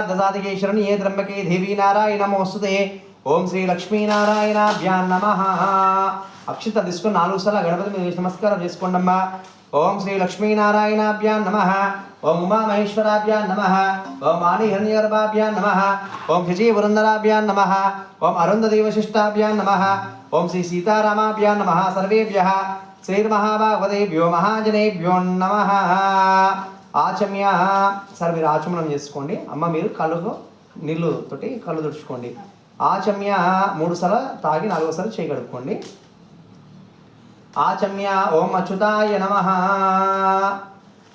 ददातिकेशरण्ये त्र्यम्बके देवी नारायण नमोस्तुते ओम श्री लक्ष्मी नारायणाभ्यां नमः अक्षत తీసుకొని 4 సార్లు గణపతి మీద నమస్కారం చేసుకోండమ్మా ओम श्री लक्ष्मी नारायणाभ्यां नमः ओम उमा महेश्वराभ्यां नमः ओम आनि हिरण्यगर्भाभ्यां नमः ओम शची पुरंदराभ्यां नमः ओम अरुंधति वशिष्ठाभ्यां नमः ओम श्री सीतारामाभ्यां नमः सर्वेभ्यः श्रीर्महाभागवतेभ्यो महाजनेभ्यो नमः ఆచమ్య సార్ మీరు ఆచమనం చేసుకోండి అమ్మ మీరు కళ్ళుతో నీళ్ళతోటి కళ్ళు తుడుచుకోండి ఆచమ్య 3 సార్లు తాగి 4 సార్లు చేయి కడుక్కోండి ఆచమ్య ఓం అచ్యుతాయ నమః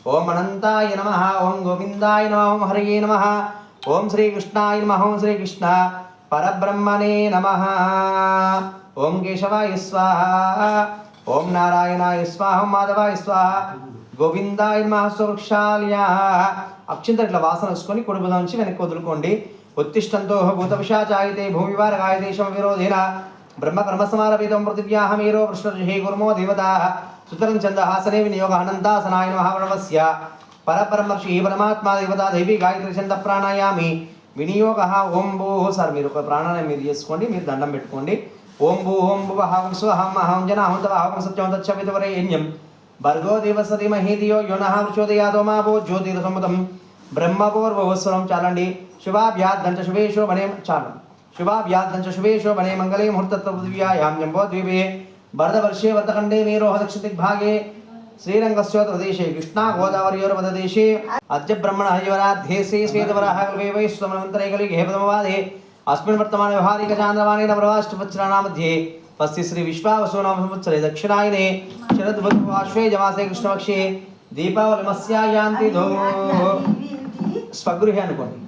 ఓం అనంతాయ నమః ఓం గోవిందాయ నమః ఓం హరయే నమః ఓం శ్రీకృష్ణాయ నమః ఓం శ్రీకృష్ణ పరబ్రహ్మణే నమః ఓం కేశవాయ స్వాహా ఓం నారాయణాయ స్వాహా ఓం మాధవాయ స్వాహా గోవిందాయ నమః సువృక్షాల్య అక్షంత ఇట్లా వాసన వేసుకొని కుడిభుజం నుంచి వెనక్కి వదులుకోండి ఉత్తిష్టంతో భూతపిశాచాయతే భూమివారగాయదేశం విరోధేన బ్రహ్మకర్మసమారభేదం పృథివ్యాహమేరో వృష్ణర్షి గుర్మో దేవతాః సుతరం ఛందహాసనే వినియోగ అనంతాసనాయ నమః ప్రణవస్య పరబ్రహ్మర్షి పరమాత్మా దేవతా దైవీ గాయత్రి ఛంద ప్రాణాయామి వినియోగ ఓం భూః సార్ మీరు ఒక ప్రాణాయామం మీరు చేసుకోండి మీరు దండం పెట్టుకోండి ఓం భూః భువః స్వహం అహం జనాహం తవహం సత్యం తచ్చవితవరేణ్యం భర్గో దేవసతి మహేదియో యోనః వృచోదయాదో మాభో జ్యోతిరసముదం బ్రహ్మపూర్వస్వరం చాలండి శుభాభ్యాద్దంచ శుభేశో బనే చాలు శుభాభ్యాద్దంచ శుభేశో బనే మంగళే ముహూర్తత్వపృథివ్యాయాం జంబోద్వీపే భరతవర్షే వర్తఖండే మేరోహ దక్షిణదిగ్భాగే శ్రీరంగస్యోతదేశే కృష్ణా గోదావరియోర్వదదేశే అద్య బ్రహ్మణ హరివరాధ్యేసే శ్వేతవరాహ కల్పే వైశ్వమనంతరే కలిగే హేపదమవాదే అస్మిన్ వర్తమాన వ్యవహారిక చాంద్రమానే నవరాష్ట్రపత్రాణా మధ్యే పస్తి శ్రీ విశ్వావసునామ సంవత్సరే దక్షిణాయనే శరద్భద్వాశ్వే జమాసే కృష్ణపక్షే దీపావళి మస్యాయాంతి దో స్వగృహే అనుకోండి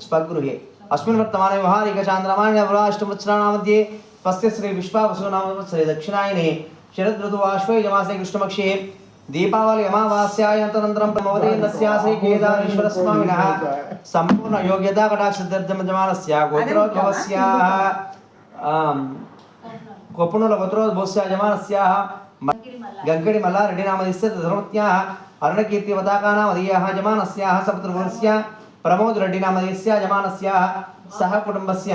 స్వగృహే అస్మిన్ వర్తమాన వ్యవహారిక చాంద్రమానే నవరాష్ట్రపత్రాణా మధ్యే పస్తి శ్రీ విశ్వావసునామ సంవత్సరే దక్షిణాయనే శరదృతువాశ్వే జమాసే కృష్ణపక్షే దీపావళి అమావాస్యాయంతరంతరం ప్రమోదే నస్యాసే కేదారేశ్వర స్వామినః సంపూర్ణ యోగ్యతా కటాక్షదర్జమజమానస్య గోత్రోద్భవస్యాః కొప్పునుల గోత్రోద్భవస్య జమానస్యాః గంగడి మల్లారెడ్డి నామధేయస్య ధర్మత్యాః అరుణకీర్తి పతాకానామధేయః జమానస్యాః సపుత్రవర్స్య ప్రమోద్ రెడ్డి నామధేయస్య జమానస్యాః సహ కుటుంబస్య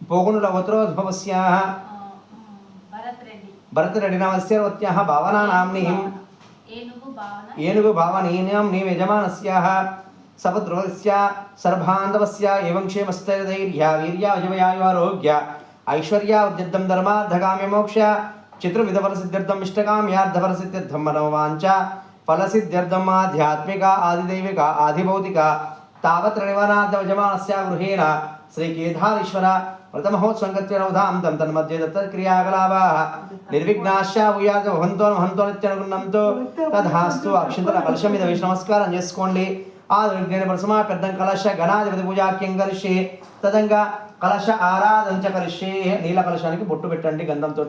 పోగునుల గోత్రోద్భవస్యాః భరత్ రెడ్డి నామస్యర్వత్యాః భావనా నామ్నీం ఏనుగు భావనీనాం నీం యజమానస్యాః సపుత్రవర్స్య సర్వాంధవస్య ఏవం క్షేమస్థైర్ధైర్య వీర్య విజయాయురోగ్య ఐశ్వర్య ఉద్యర్థం ధర్మార్థకామ్య మోక్ష చిత్రవిధఫలసిద్ధ్యర్థం ఇష్టకామ్యార్థఫలసిద్ధ్యర్థం మనోవాంఛ ఫలసిద్ధ్యర్థం ఆధ్యాత్మిక ఆదిదైవిక ఆదిభౌతిక తావత్ర నివారణార్థం యజమానస్య గృహేణ శ్రీ కేదారేశ్వర వ్రతమహోత్సంగత్వనవధాం తం తన్మధ్య దత్తక్రియాకలాపాః నిర్విఘ్నాశ్చ భూయాత్ భవంతో మహంతో నిత్యనుగుణంతో తథాస్తు అక్షంతల కలశం మీద వేసి నమస్కారం చేసుకోండి ఆ విజ్ఞాన పరసమా పెద్దం కలశ గణాధిపతి పూజాఖ్యం కరిష్యే తదంగా కలశ ఆరాధన చ కరిష్యే నీల కలశానికి బొట్టు పెట్టండి గంధంతో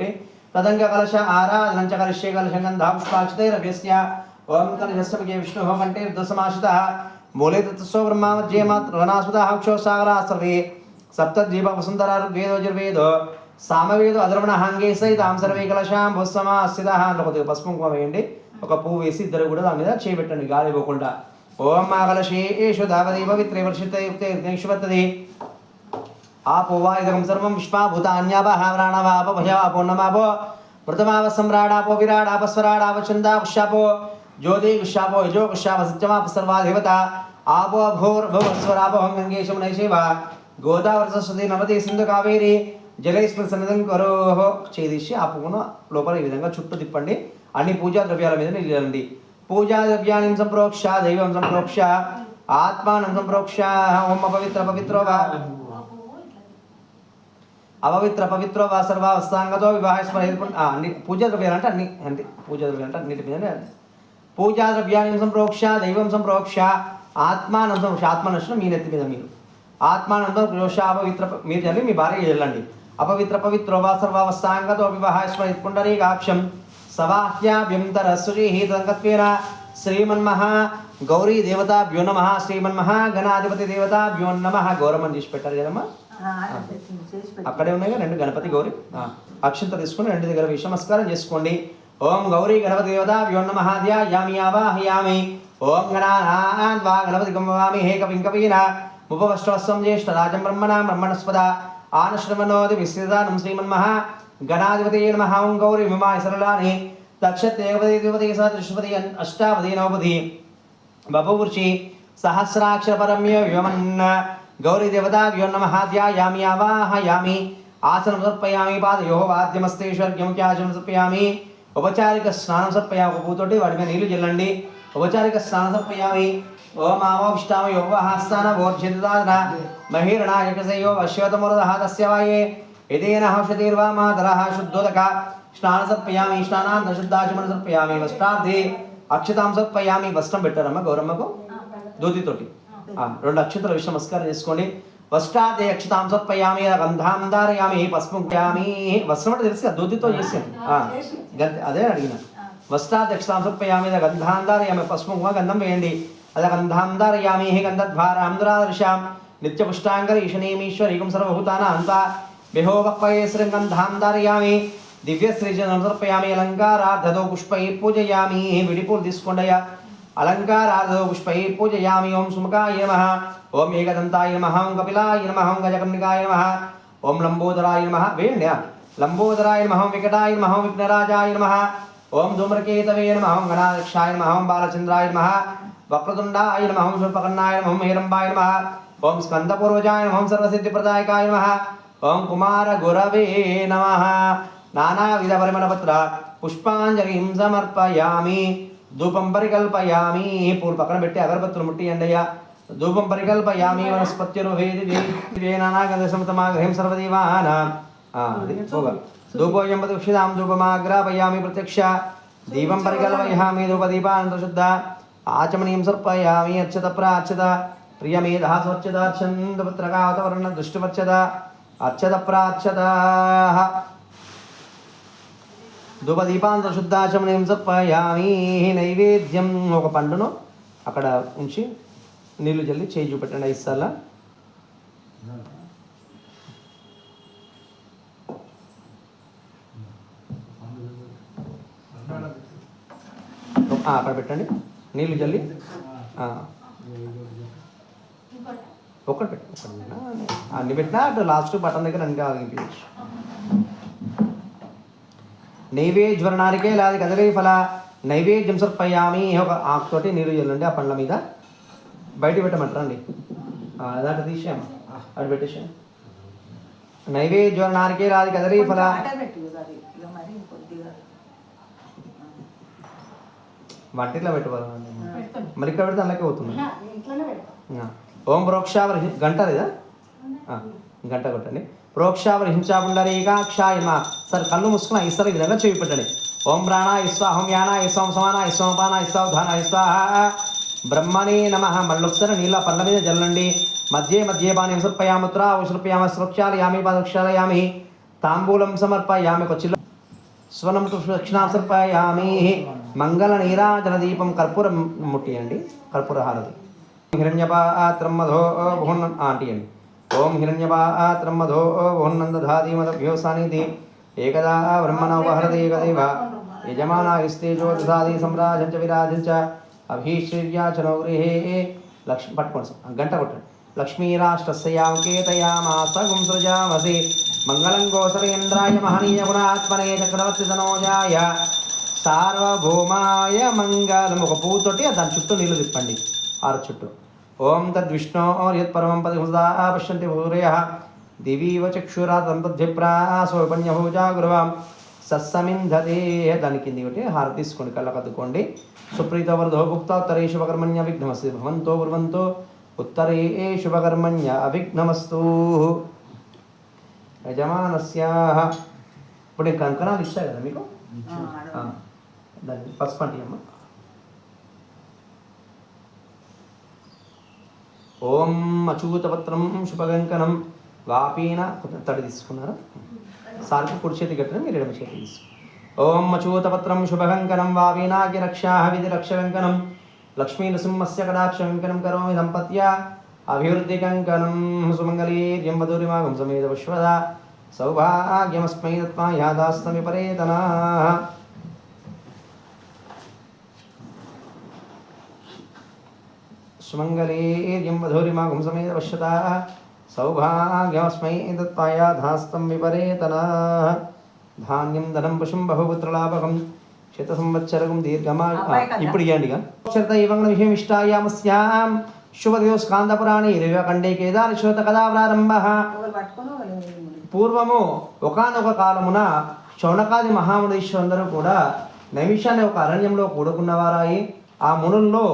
తదంగా కలశ ఆరాధన చ కరిష్యే కలశం గంధా పుష్పాక్షతైరభ్యస్య ఓం కలశస్య విష్ణుః కంఠే రుద్రసమాశ్రితః మూలే తత్సో బ్రహ్మ మధ్యే మాతృవనాస్పతః అక్షోసాగరా సర్వే సప్తద్వీప వసుంధరా ఋగ్వేదోజుర్వేదో సామవేదో అధర్వణహాంగే సైతాం సర్వే కలశాం భుస్సమాస్థితః కొద్దిగా పసుపు కుంకుమ వేయండి ఒక పువ్వు వేసి ఇద్దరు కూడా దాని మీద చేయబెట్టండి గాలి ఇవ్వకుండా ఓం మా కలశేషు దావదే పవిత్రే వర్షితే యుక్తే యుక్తేష్వర్తదే ఆపో వా ఇదం సర్వం విశ్వాభూతాన్యాపః ప్రాణవాపో భయవాపో నమాపో మృతమావ సమ్రాడాపో విరాడాప స్వరాడాప చందా పుష్యాపో జ్యోతి పుష్యాపో యజో పుష్యాప సత్యమాప సర్వా దేవత ఆపో భూర్భువస్వరాపో గంగేశం నైషేవ గోదావరి సరస్వతి నవతి సింధు కావేరి జలైస్మిన్ సన్నిధం కరోహ చేసి ఆ పువ్వును లోపల ఈ విధంగా చుట్టూ తిప్పండి అన్ని పూజా ద్రవ్యాల మీద నిలయండి పూజా ద్రవ్యాన్ని సంప్రోక్ష దైవం సంప్రోక్ష ఆత్మానం సంప్రోక్ష ఓం అపవిత్ర పవిత్రో వా అపవిత్ర పవిత్రో వా సర్వావస్థాంగతో వివాహస్మర అన్ని పూజా ద్రవ్యాలు అంటే అన్ని అంటే పూజా ద్రవ్యాలు అంటే అన్నిటి మీద పూజా ద్రవ్యాన్ని సంప్రోక్ష దైవం సంప్రోక్ష ఆత్మానం సంప్రోక్ష ఆత్మనష్టం మీ నెత్తి మీద మీరు ఆత్మానందం క్రోష అపవిత్ర మీరు చల్లి మీ భార్య వెళ్ళండి అపవిత్ర పవిత్రో వా సర్వావస్థాంగతో వివాహస్మర పుండరీకాక్షం సవాహ్యాభ్యంతర సురీహితంగత్వేన శ్రీమన్మహా గౌరీ దేవతాభ్యో నమః శ్రీమన్మహా గణాధిపతి దేవతాభ్యో నమః గౌరవం చేసి పెట్టారు కదమ్మా అక్కడే ఉన్నాయి రెండు గణపతి గౌరీ అక్షంత తీసుకుని రెండు దగ్గర విష నమస్కారం చేసుకోండి ఓం గౌరీ గణపతి దేవతాభ్యో నమః ధ్యాయామి ఆవాహయామి ఓం గణానాన్వా గణపతిగం వవామహే కవిం కవీనా ఉపవష్ట్రవస్వం జ్యేష్ఠరాజం బ్రహ్మణస్పద ఆనశ్రవణోది విశ్రితానం శ్రీమన్మహా గణాధిపతయే నమః. ఓం గౌరీ విమాయ సరళాని దక్షతేవతి ద్విపతి సదృశ్వతి అష్టావతి నవపతి బభూర్షి సహస్రాక్షరపరమ్య వ్యోమన్న గౌరీ దేవతా వ్యో నమః. ధ్యాయామి ఆవాహయామి ఆసనం సమర్పయామి పాదయోః వాద్యమస్తేశ్వర్గ్యం క్యాచనం సమర్పయామి. ఉపచారిక స్నానం సమర్పయామి. ఒక పూతోటి వాటి మీద నీళ్లు చల్లండి. ఉపచారిక స్నానం సమర్పయామి. ఓం ఆమోవిష్టామ యోగహాస్తాన భోర్జితాన మహిరణాయకసయో అశ్వతమురదః తస్య వాయే యదేన ఔషధీర్వా మాతరః శుద్ధోదక స్నాన సమర్పయామి. స్నానాంత శుద్ధాచమన సమర్పయామి. వస్త్రార్థే అక్షతాం సమర్పయామి. వస్త్రం పెట్టారమ్మ గౌరమ్మకు దూతితోటి 2 అక్షతల విషయం నమస్కారం చేసుకోండి. వస్త్రార్థే అక్షతాం సమర్పయామి. గంధాం ధారయామి. పస్పుంక్యామి. వస్త్రం అంటే తెలుసు దూతితో చేసాను అదే అడిగిన. వస్త్రార్థే అక్షతాం సమర్పయామి. గంధాం ధారయామి. పస్పుంకుమ గంధం వేయండి. అలా గంధాం ధారయామి. గంధద్వారాం దురాదర్శాం నిత్యపుష్టాంగరీషణీమీశ్వరీకం సర్వభూతానాం అంతా విహోవక్వయే శృంగంధాం ధారయామి. దివ్యశ్రీజనం సమర్పయామి. అలంకారాధదో పుష్పై పూజయామి. విడిపూలు తీసుకోండియా. అలంకారాధదో పుష్పై పూజయామి. ఓం సుముఖాయ నమః. ఓం ఏకదంతాయ నమః. ఓం కపిలాయ నమః. ఓం గజకర్ణికాయ నమః. ఓం లంబోదరాయ నమః. వేయండి. లంబోదరాయ నమః. ఓం వికటాయ నమః. ఓం విఘ్నరాజాయ నమః. ఓం ధూమ్రకేతవే నమః. ఓం గణాధ్యక్షాయ నమః. ఓం బాలచంద్రాయ నమః. వక్రతుండాయ నమః. ఓం శూర్పకర్ణాయ నమః. ఓం హేరంబాయ నమః. ఓం స్కందపూర్వజాయ నమః. ఓం సర్వసిద్ధిప్రదాయకాయ నమః. ఓం కుమార గురవే నమః. నానావిధ పరిమళపత్ర పుష్పాంజలిం సమర్పయామి. ధూపం పరికల్పయామి. పూలు పక్కన పెట్టి అగరబత్తులు ముట్టియండియ్యా. ధూపం పరికల్పయామి. వనస్పత్యుర్వేది నానాగంధ సమతమాగ్రహం సర్వదేవానాం. అది పోగా ధూపోయం ప్రతిక్షితాం ధూపమాగ్రాపయామి ప్రత్యక్ష. దీపం పరికల్పయామి. ధూపదీపానంతశుద్ధ ఆచమనీయం సమర్పయామి. అర్చత ప్రార్చత ప్రియమేధ స్వచ్ఛదార్చందపుత్రకావతవర్ణ దృష్టివచ్చద అర్చత ప్రార్చత. ధూపదీపాంత శుద్ధాచమనీయం సమర్పయామి. నైవేద్యం ఒక పండును అక్కడ ఉంచి నీళ్లు చల్లి చేయి చూపెట్టండి. ఇస్తాలా అక్కడ పెట్టండి. నీళ్లు చల్లి ఒక్కటి పెట్టు. అన్ని పెట్టినా అటు లాస్ట్ బటన్ దగ్గర అన్ని ఆగించు. నైవేద్యవర నారికేలాది కదలీ ఫల నైవేద్యం సమర్పయామి. ఒక ఆకుతోటి నీరు చల్లండి ఆ పండ్ల మీద. బయట పెట్టమంటారండి. దాంట్లో తీసాము అటు పెట్టేసాము. నైవేద్యవర నారికేలాది కదలీ ఫల మట్టిలో పెట్టుకోవాలండి. మరి ఇక్కడ పెడితే అందులోకే అవుతుంది. ఓం ప్రోక్షావర గంట లేదా గంట కొట్టండి. ప్రోక్షావర హింసాపుండరీకాక్షాయ నమః. సార్ కళ్ళు మూసుకున్న ఈసారి ఈ విధంగా చేయి పెట్టండి. ఓం ప్రాణాయ స్వాహ. ఓం యానాయ స్వాహ. సమానాయ స్వాహ. పానాయ స్వాహ. ధానాయ స్వాహ. బ్రహ్మణే నమః. మళ్ళొకసారి నీళ్ళ పండ్ల మీద జల్లండి. మధ్యే మధ్యే పానీయం సమర్పయాముత్ర ఔషధప్యామ సురక్షాలయామి. పాదక్షాలయామి. తాంబూలం సమర్పయామి. ఒక చిల్ల స్వనం దక్షిణాం సమర్పయామి. మంగళ నీరాజన దీపం కర్పూరం ముట్టియండి. కర్పూర హారతి. హిరణ్యపాత్రం మధో అంటియండి. ఓం హిరణ్యపాత్రం మధో దధాధీమదభ్యో సానిధి ఏకదా బ్రహ్మణోపహరతి ఏకదేవ యజమానాయిస్తేజో దధాది సమ్రాజంచ విరాజంచ అభీశ్వర్యాచనో గృహే. లక్ష్మి పట్టుకోండి. గంట కొట్టండి. లక్ష్మీరాష్ట్రస్యాకేతయామాసగుం సృజామసి. మంగళం గోసరేంద్రాయ మహనీయ గుణాత్మనే చక్రవర్తి తనోజాయ సార్వభౌమాయ మంగళం. ఒక పువ్వుతోటి దాని చుట్టూ నీళ్లు తిప్పండి. 6 చుట్టూ. ఓం తద్విష్ణో యత్పరమం పది హృదా పశ్యంతి భూరయ దివీవ చక్షురాతంతద్భిప్రాసోపన్యభూజా గురువాం సస్సమింధతే. దాని కింది ఒకటి హారతి తీసుకోండి. కళ్ళకు అద్దుకోండి. సుప్రీత వరదో గుప్త ఉత్తరే శుభకర్మణ్య విఘ్నమస్తు. భవంతో బ్రువంతో ఉత్తరే శుభకర్మణ్య అవిఘ్నమస్తు. యజమానస్యాః. ఇప్పుడు నేను కంకణాలు ఇచ్చాను కదా మీకు. దాన్ని పసుపు అంటే అమ్మ. ఓం అచూతపత్రం శుభకంకణం వాపీన. తడి తీసుకున్నారా? సార్కి కుడి చేతి కట్టిన మీరు ఎడమ చేతి తీసుకు. ఓం అచూతపత్రం శుభకంకణం వాపీనాకి రక్షా విధి రక్షకంకణం లక్ష్మీ నృసింహస్య కటాక్ష కంకణం కరోమి దంపత్య అభివృద్ధి కంకణం సుమంగళీర్యం వధూరిమాగం సమేత విశ్వద సౌభాగ్యమస్మై దత్మా యాదాస్తమి పరేతనా. సుమంగళీర్యం వధూరిమాగం సమేత పశ్యతా సౌభాగ్యమస్మై దత్తాయా ధాస్తం విపరేతనా ధాన్యం ధనం పశుం బహుపుత్రలాభకం శత సంవత్సరకం దీర్ఘమా ఇప్పుడు ఇవ్వండి శరత ఇవంగ విషయం ఇష్టాయామస్యాం శుభదివో స్కాందపురాణే రేవకండే కేదారేశ్వర కథా ప్రారంభ. పూర్వము ఒకానొక కాలమున శౌనకాది మహామునీశ్వరులందరూ కూడా నైమిషాన్ని ఒక అరణ్యంలో కూడుకున్నవారాయి. ఆ మునుల్లో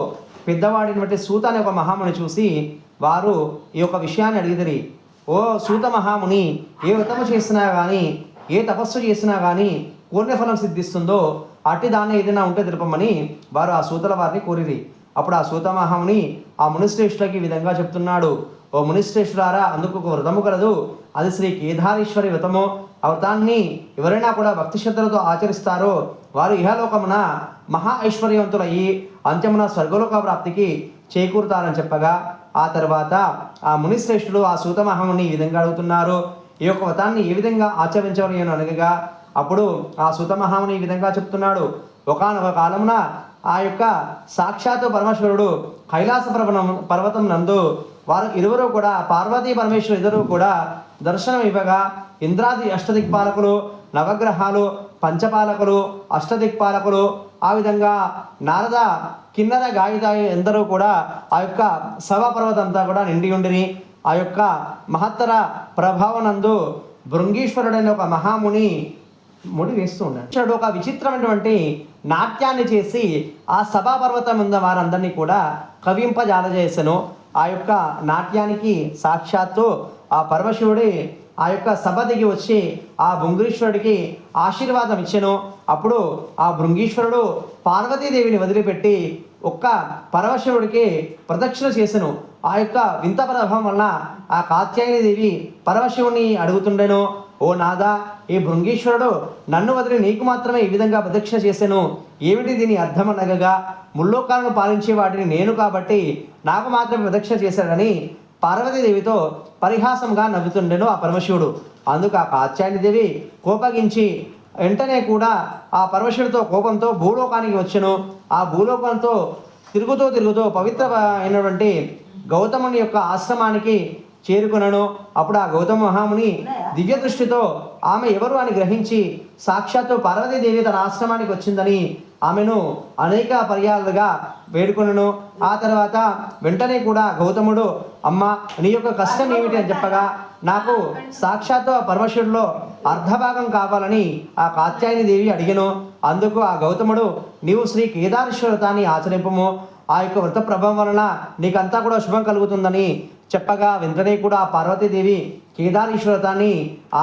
పెద్దవాడిని బట్టి సూత అనే ఒక మహాముని చూసి వారు ఈ యొక్క విషయాన్ని అడిగిదరి. ఓ సూత మహాముని, ఏ వ్రతము చేసినా కానీ ఏ తపస్సు చేసినా కానీ పూర్ణఫలం సిద్ధిస్తుందో అట్టి దాన్ని ఏదైనా ఉంటే తెలుపమని వారు ఆ సూతల వారిని కోరిరి. అప్పుడు ఆ సూత మహాముని ఆ మునిశ్రేష్ఠులకి ఈ విధంగా చెప్తున్నాడు. ఓ మునిశ్రేష్ఠులారా, అందుకు ఒక వ్రతము కలదు. అది శ్రీ కేదారేశ్వరి వ్రతము. ఆ వ్రతాన్ని ఎవరైనా కూడా భక్తి శ్రద్ధలతో ఆచరిస్తారో వారు ఇహలోకమున మహా ఐశ్వర్యవంతులయ్యి అంత్యమున స్వర్గలోక ప్రాప్తికి చేకూరుతారని చెప్పగా, ఆ తర్వాత ఆ మునిశ్రేష్ఠుడు ఆ సూత మహాముని ఈ విధంగా అడుగుతున్నారు. ఈ యొక్క వ్రతాన్ని ఏ విధంగా ఆచరించవని అని అడగగా, అప్పుడు ఆ సూత మహాముని ఈ విధంగా చెప్తున్నాడు. ఒకానొక కాలమున ఆ యొక్క సాక్షాత్తు పరమేశ్వరుడు కైలాస పర్వతం నందు వారు ఇరువురు కూడా పార్వతీ పరమేశ్వరు ఇద్దరు కూడా దర్శనం ఇవ్వగా, ఇంద్రాది అష్టదిక్పాలకులు, నవగ్రహాలు, పంచపాలకులు, అష్టదిక్పాలకులు, ఆ విధంగా నారద కిన్నర గాయత ఎందరూ కూడా ఆ యొక్క సభాపర్వతం అంతా కూడా నిండి ఉండిని. ఆ యొక్క మహత్తర ప్రభావనందు భృంగీశ్వరుడైన ఒక మహాముని ముడి వేస్తూ ఉన్నాడు. ఒక విచిత్రమైనటువంటి నాట్యాన్ని చేసి ఆ సభాపర్వతం ఉన్న వారందరినీ కూడా కవింపజాలజేసెను. ఆ యొక్క నాట్యానికి సాక్షాత్తు ఆ పరమశివుడి ఆ యొక్క సభ దిగి వచ్చి ఆ భృంగీశ్వరుడికి ఆశీర్వాదం ఇచ్చెను. అప్పుడు ఆ భృంగీశ్వరుడు పార్వతీదేవిని వదిలిపెట్టి ఒక్క పరమశివుడికి ప్రదక్షిణ చేసెను. ఆ యొక్క వింత ప్రభావం వలన ఆ కాత్యాయని దేవి పరమశివుని అడుగుతుండెను, ఓ నాదా, ఈ భృంగీశ్వరుడు నన్ను వదిలి నీకు మాత్రమే ఈ విధంగా ప్రదక్షిణ చేశాను, ఏమిటి దీని అర్థం అనగా, ముల్లోకాలను పాలించే వాటిని నేను కాబట్టి నాకు మాత్రమే ప్రదక్షిణ చేశాడని పార్వతీదేవితో పరిహాసంగా నవ్వుతుండెను ఆ పరమశివుడు. అందుకు ఆ కాత్యాయని దేవి కోపగించి వెంటనే కూడా ఆ పరమశివుడితో కోపంతో భూలోకానికి వచ్చెను. ఆ భూలోకంతో తిరుగుతూ పవిత్ర అయినటువంటి గౌతముని యొక్క ఆశ్రమానికి చేరుకునను. అప్పుడు ఆ గౌతమ మహాముని దివ్య దృష్టితో ఆమె ఎవరు అని గ్రహించి సాక్షాత్తు పార్వతీదేవి తన ఆశ్రమానికి వచ్చిందని ఆమెను అనేక పర్యాలుగా వేడుకొనను. ఆ తర్వాత వెంటనే కూడా గౌతముడు, అమ్మ నీ యొక్క కష్టం ఏమిటి అని చెప్పగా, నాకు సాక్షాత్తు ఆ పరమశివుడిలో అర్ధభాగం కావాలని ఆ కాత్యాయని దేవి అడిగెను. అందుకు ఆ గౌతముడు, నీవు శ్రీ కేదారేశ్వర వ్రతాన్ని ఆచరింపము, ఆ యొక్క వ్రత ప్రభావం వలన నీకంతా కూడా శుభం కలుగుతుందని చెప్పగా, వెంటనే కూడా ఆ పార్వతీదేవి కేదారేశ్వర వ్రతాన్ని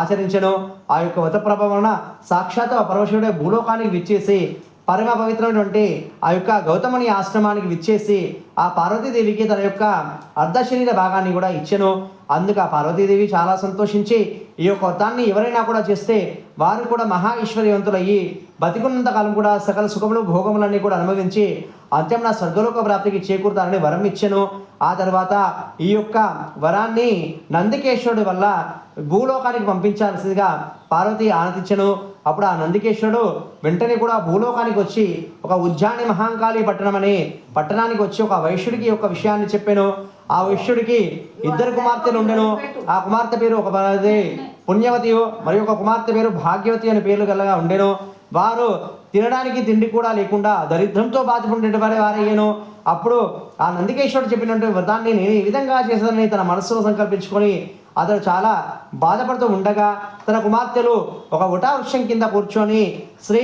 ఆచరించెను. ఆ యొక్క వ్రత ప్రభావం వలన సాక్షాత్తు ఆ పరమశివుడే భూలోకానికి విచ్చేసి పరమ పవిత్రమైనటువంటి ఆ యొక్క గౌతముని ఆశ్రమానికి విచ్చేసి ఆ పార్వతీదేవికి తన యొక్క అర్ధశరీర భాగాన్ని కూడా ఇచ్చెను. అందుకు ఆ పార్వతీదేవి చాలా సంతోషించి ఈ యొక్క వ్రతాన్ని ఎవరైనా కూడా చేస్తే వారు కూడా మహా ఐశ్వర్యవంతులయ్యి బతికున్నంత కాలం కూడా సకల సుఖములు భోగములన్నీ కూడా అనుభవించి అంత్యం నా స్వర్గలోక ప్రాప్తికి చేకూరుతారని వరం ఇచ్చెను. ఆ తర్వాత ఈ యొక్క వరాన్ని నందికేశ్వరుడి వల్ల భూలోకానికి పంపించాల్సిందిగా పార్వతి ఆనందించెను. అప్పుడు ఆ నందికేశ్వరుడు వెంటనే కూడా భూలోకానికి వచ్చి ఒక ఉజ్జాని మహాంకాళి పట్టణం అనే పట్టణానికి వచ్చి ఒక వైశ్యుడికి యొక్క విషయాన్ని చెప్పాను. ఆ వైశ్యుడికి ఇద్దరు కుమార్తెలు ఉండెను. ఆ కుమార్తె పేరు ఒక పుణ్యవతియు మరి ఒక కుమార్తె పేరు భాగ్యవతి అనే పేర్లు గలగా ఉండెను. వారు తినడానికి తిండి కూడా లేకుండా దరిద్రంతో బాధపడేటువంటి వారయ్యాను. అప్పుడు ఆ నందికేశ్వరుడు చెప్పినటువంటి వ్రతాన్ని నేను ఈ విధంగా చేసేదని తన మనస్సులో సంకల్పించుకొని అతడు చాలా బాధపడుతూ ఉండగా తన కుమార్తెలు ఒక ఉటా వృక్షం కింద కూర్చొని శ్రీ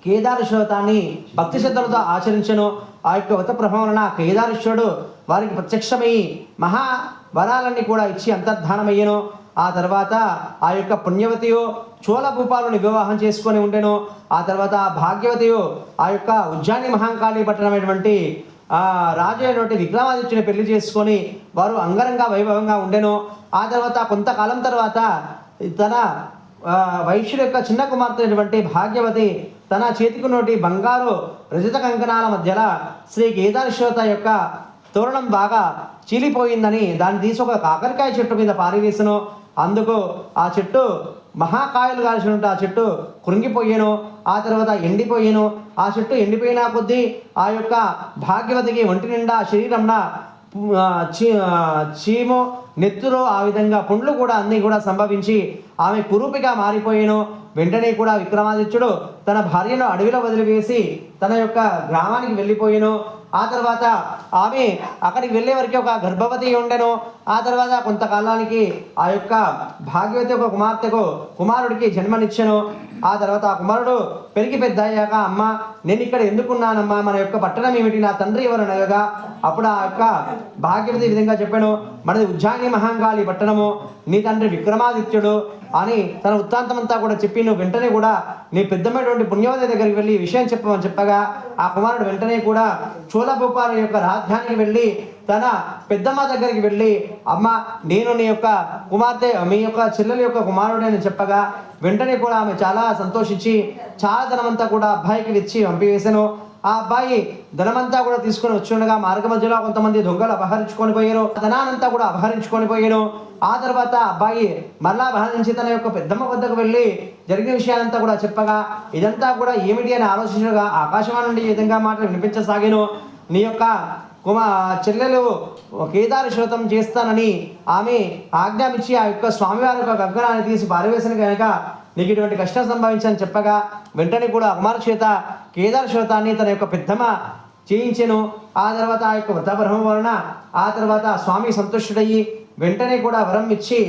కేదారేశ్వర వ్రతాన్ని భక్తి శ్రద్ధలతో ఆచరించెను. ఆ యొక్క వ్రత ప్రభావం వలన కేదారేశ్వరుడు వారికి ప్రత్యక్షమై మహా వరాలన్నీ కూడా ఇచ్చి అంతర్ధానమయ్యను. ఆ తర్వాత ఆ యొక్క పుణ్యవతియు చోళ భూపాలను వివాహం చేసుకొని ఉండెను. ఆ తర్వాత భాగ్యవతియు ఆ యొక్క ఉజ్జాని మహాంకాళి పట్టణమైనటువంటి రాజు అయినటువంటి విక్రమాదిత్యుని పెళ్లి చేసుకొని వారు అంగరంగ వైభవంగా ఉండెను. ఆ తర్వాత కొంతకాలం తర్వాత తన వైశ్యుడి యొక్క చిన్న కుమార్తె అయినటువంటి భాగ్యవతి తన చేతికున్నటి బంగారు రజత కంకణాల మధ్యలో శ్రీ కేదారేశ్వర యొక్క తోరణం బాగా చీలిపోయిందని దాన్ని తీసి ఒక కాకరకాయ చెట్టు మీద పారివేసను. అందుకు ఆ చెట్టు మహాకాయలు కాల్చినట్టు ఆ చెట్టు కృంగిపోయాను. ఆ తర్వాత ఎండిపోయాను. ఆ చెట్టు ఎండిపోయిన కొద్దీ ఆ యొక్క భాగ్యవతికి ఒంటి నిండా శరీరంన చీము నెత్తురు ఆ విధంగా పుండ్లు కూడా అన్నీ కూడా సంభవించి ఆమె కురూపిగా మారిపోయాను. వెంటనే కూడా విక్రమాదిత్యుడు తన భార్యను అడవిలో వదిలివేసి తన యొక్క గ్రామానికి వెళ్ళిపోయాను. ఆ తర్వాత ఆమె అక్కడికి వెళ్ళే వరకు ఒక గర్భవతి ఉండెను. ఆ తర్వాత కొంతకాలానికి ఆ యొక్క భాగ్యవతి ఒక కుమార్తెకు కుమారుడికి జన్మనిచ్చెను. ఆ తర్వాత ఆ కుమారుడు పెరిగి పెద్ద అయ్యాక, అమ్మ నేను ఇక్కడ ఎందుకున్నానమ్మా, మన యొక్క పట్టణం ఏమిటి, నా తండ్రి ఎవరు అనగా అప్పుడు ఆ యొక్క భాగ్యవతి ఈ విధంగా చెప్పాను, మనది ఉజ్జాయిని మహాంకాళి పట్టణము, నీ తండ్రి విక్రమాదిత్యుడు అని తన వృత్తాంతమంతా కూడా చెప్పి నువ్వు వెంటనే కూడా నీ పెద్దమైనటువంటి పుణ్యవతి దగ్గరికి వెళ్ళి ఈ విషయం చెప్పమని చెప్పగా ఆ కుమారుడు వెంటనే కూడా చోళభూపాల యొక్క రాజ్యానికి వెళ్ళి తన పెద్దమ్మ దగ్గరికి వెళ్ళి, అమ్మ నేను నీ యొక్క కుమార్తె మీ యొక్క చెల్లెల యొక్క కుమారుడు అని చెప్పగా వెంటనే కూడా ఆమె చాలా సంతోషించి చాలా ధనమంతా కూడా అబ్బాయికి ఇచ్చి పంపివేశాను. ఆ అబ్బాయి ధనమంతా కూడా తీసుకొని వచ్చి మార్గ మధ్యలో కొంతమంది దొంగలు అపహరించుకొని పోయారు. ధనానంతా కూడా అపహరించుకొని పోయాను. ఆ తర్వాత అబ్బాయి మరలా అపహరించి తన యొక్క పెద్దమ్మ వద్దకు వెళ్ళి జరిగిన విషయాలంతా కూడా చెప్పగా ఇదంతా కూడా ఏమిటి అని ఆలోచించగా ఆకాశవాణి నుండి ఈ విధంగా మాటలు వినిపించసాగాను. నీ యొక్క చెల్లెలు కేదారి శ్రోతం చేస్తానని ఆమె ఆజ్ఞాపించి ఆ యొక్క స్వామివారి యొక్క గగ్గనాన్ని తీసి పారివేసిన కనుక నీకు ఇటువంటి కష్టం సంభవించని చెప్పగా వెంటనే కూడా కుమారు చేత కేదార శ్రోతాన్ని తన యొక్క పెద్దమ్మ చేయించెను. ఆ తర్వాత ఆ యొక్క వృద్ధాబ్రహ్మ వలన ఆ తర్వాత స్వామి సంతుష్టుడయ్యి వెంటనే కూడా వరం ఇచ్చి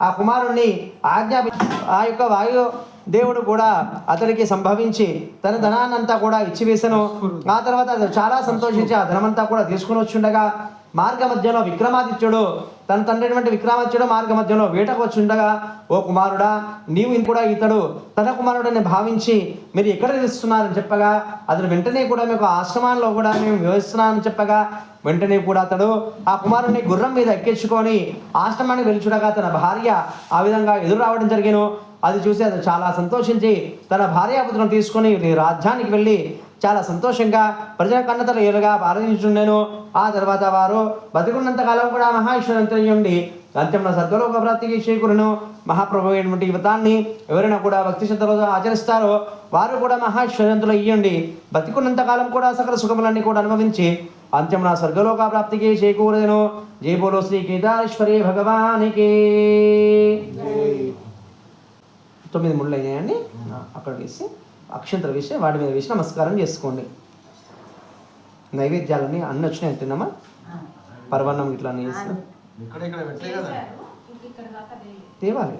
ఆ కుమారుణ్ణి ఆ యొక్క వాయు దేవుడు కూడా అతడికి సంభవించి తన ధనాన్నంతా కూడా ఇచ్చివేసను. ఆ తర్వాత చాలా సంతోషించి ఆ ధనమంతా కూడా తీసుకుని వచ్చుండగా మార్గ మధ్యలో విక్రమాదిత్యుడు తన తండ్రి విక్రమాదిత్యుడు మార్గ మధ్యలో వేటకు వచ్చుండగా, ఓ కుమారుడా నీవు కూడా ఇతడు తన కుమారుడని భావించి మీరు ఎక్కడ నిలుస్తున్నారని చెప్పగా అతడు వెంటనే కూడా మీకు ఆశ్రమాల్లో కూడా మేము వివరిస్తున్నానని చెప్పగా వెంటనే కూడా అతడు ఆ కుమారుడిని గుర్రం మీద ఎక్కించుకొని ఆశ్రమానికి వెళ్ళుచుడగా తన భార్య ఆ విధంగా ఎదురు రావడం జరిగాను. అది చూసి అతను చాలా సంతోషించి తన భార్యాపుత్రులను తీసుకొని రాజ్యానికి వెళ్ళి చాలా సంతోషంగా ప్రజల కన్నతలు ఏలుగా ఆరాధించుండెను. ఆ తర్వాత వారు బతికున్నంత కాలం కూడా మహాశ్వరంతో ఉండి అంత్యంలో సర్గలోక ప్రాప్తికి చేకూరును. మహాప్రభు అయినటువంటి వ్రతాన్ని ఎవరైనా కూడా భక్తి శ్రద్ధలతో ఆచరిస్తారో వారు కూడా మహాశ్వరంతులు ఇయ్యండి బతికున్నంత కాలం కూడా సకల సుఖములన్నీ కూడా అనుభవించి అంత్యంలో స్వర్గలోక ప్రాప్తికి చేకూరును. జై బోలో శ్రీ కేదారేశ్వరి భగవానికి. 9 ముళ్ళు అయినాయండి. అక్కడ వేసి అక్షంతలు వేసి వాటి మీద వేసి నమస్కారం చేసుకోండి. నైవేద్యాలని అన్నీ వచ్చినాయి తిన్నామా, పర్వన్నం ఇట్లా అన్నీ చేసిన తేవాలి.